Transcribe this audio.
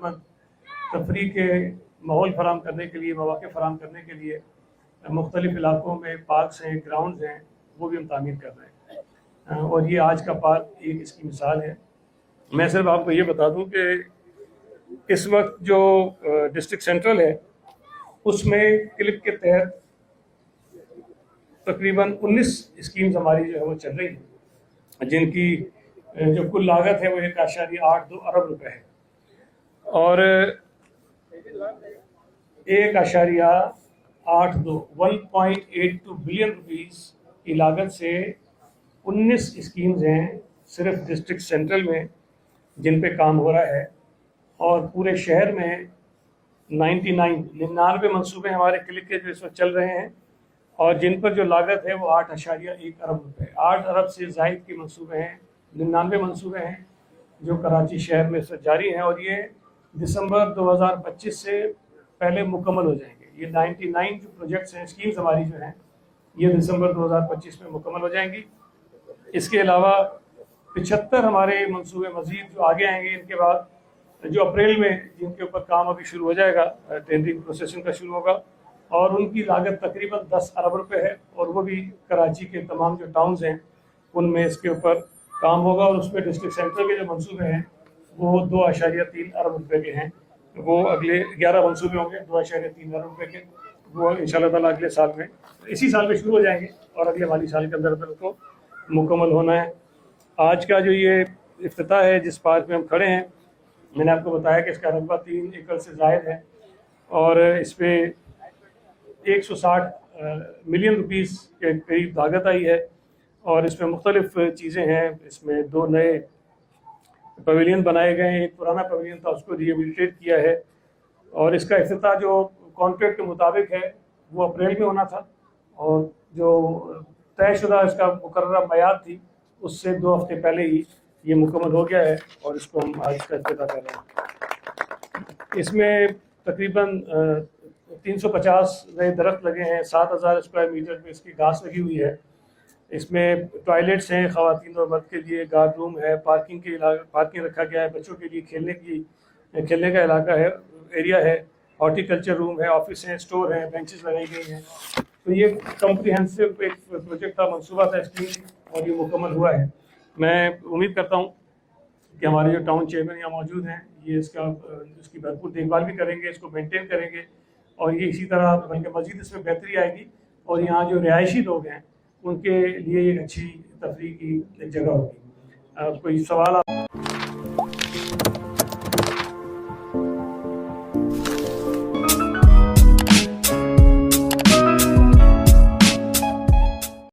सेहतमंद तफरी के माहौल फराम करने के लिए, मौक़े फराम करने के लिए मुख्तलिफ़ इलाकों में पार्क्स हैं, ग्राउंड्स हैं, वो भी हम तामीर कर रहे हैं और ये आज का पार्क एक इसकी मिसाल है। मैं सिर्फ आपको ये बता दूं कि इस वक्त जो डिस्ट्रिक्ट सेंट्रल है उसमें क्लिक के तहत तकरीबन 19 स्कीम्स हमारी जो है वो चल रही हैं, जिनकी जो कुल लागत है वो 1.82 अरब रुपए है और 1.82 बिलियन रुपीस की लागत से 19 स्कीम्स हैं सिर्फ डिस्ट्रिक्ट सेंट्रल में जिन पे काम हो रहा है और पूरे शहर में 99 मनसूबे हमारे क्लिक के जो इस वक्त चल रहे हैं और जिन पर जो लागत है वो 8.1 अरब रुपए, 8 अरब से ज़ायद के मनसूबे हैं, 99 मनसूबे हैं जो कराची शहर में से जारी हैं और ये दिसंबर 2025 से पहले मुकम्मल हो जाएंगे। ये 99 जो प्रोजेक्ट्स हैं, स्कीम्स हमारी जो हैं, ये दिसंबर 2025 में मुकम्मल हो जाएंगी। इसके अलावा 75 हमारे मनसूबे मज़ीद जो आगे आएंगे इनके बाद, जो अप्रैल में जिनके ऊपर काम अभी शुरू हो जाएगा, टेंडरिंग प्रोसेसिंग का शुरू होगा और उनकी लागत तकरीबन 10 अरब रुपए है और वो भी कराची के तमाम जो टाउन्स हैं उनमें इसके ऊपर काम होगा और उसमें डिस्ट्रिक्ट सेंटर के जो मनसूबे हैं वो 2.3 अरब रुपए के हैं। वो अगले 11 मनसूबे होंगे 2.3 अरब रुपए के, वो इंशाल्लाह ताला अगले साल में, इसी साल में शुरू हो जाएंगे और अगले माली साल के अंदर अंदर उसको मुकम्मल होना है। आज का जो ये इफ्तिताह है जिस पार्क में हम खड़े हैं, मैंने आपको बताया कि इसका रकबा 3 एकड़ से ज़ायद है और इस पर 160 मिलियन रुपीस के करीब लागत आई है और इसमें मुख्तलिफ चीज़ें हैं। इसमें 2 नए पवेलियन बनाए गए हैं, एक पुराना पवेलियन था उसको रिहेबिलिटेट किया है और इसका इफ्तिताह जो कॉन्ट्रैक्ट के मुताबिक है वो अप्रैल में होना था और जो तयशुदा इसका मुकर्ररा मियाद थी उससे 2 हफ्ते पहले ही ये मुकम्मल हो गया है और इसको हम आज का इफ्तिताह कर रहे हैं। इसमें तकरीबन 350 नए दरख्त लगे हैं, 7000 स्क्वायर मीटर पे इसकी घास लगी हुई है। इसमें टॉयलेट्स हैं ख़वातीन और मर्द के लिए, गार्ड रूम है, पार्किंग रखा गया है, बच्चों के लिए खेलने का इलाका है, एरिया है, हॉर्टिकल्चर रूम है, ऑफिस हैं, स्टोर हैं, बेंचेस लगाई गई हैं। तो ये कम्प्रिहेंसिव एक प्रोजेक्ट था, मनसूबा था स्कीम और ये मुकम्मल हुआ है। मैं उम्मीद करता हूँ कि हमारे जो टाउन चेयरमैन यहाँ मौजूद हैं ये इसकी भरपूर देखभाल भी करेंगे, इसको मेंटेन करेंगे और ये इसी तरह बल्कि मज़ीद इसमें बेहतरी आएगी और यहाँ जो रिहायशी लोग हैं उनके लिए एक अच्छी तफरीह की एक जगह होगी। कोई सवाल आप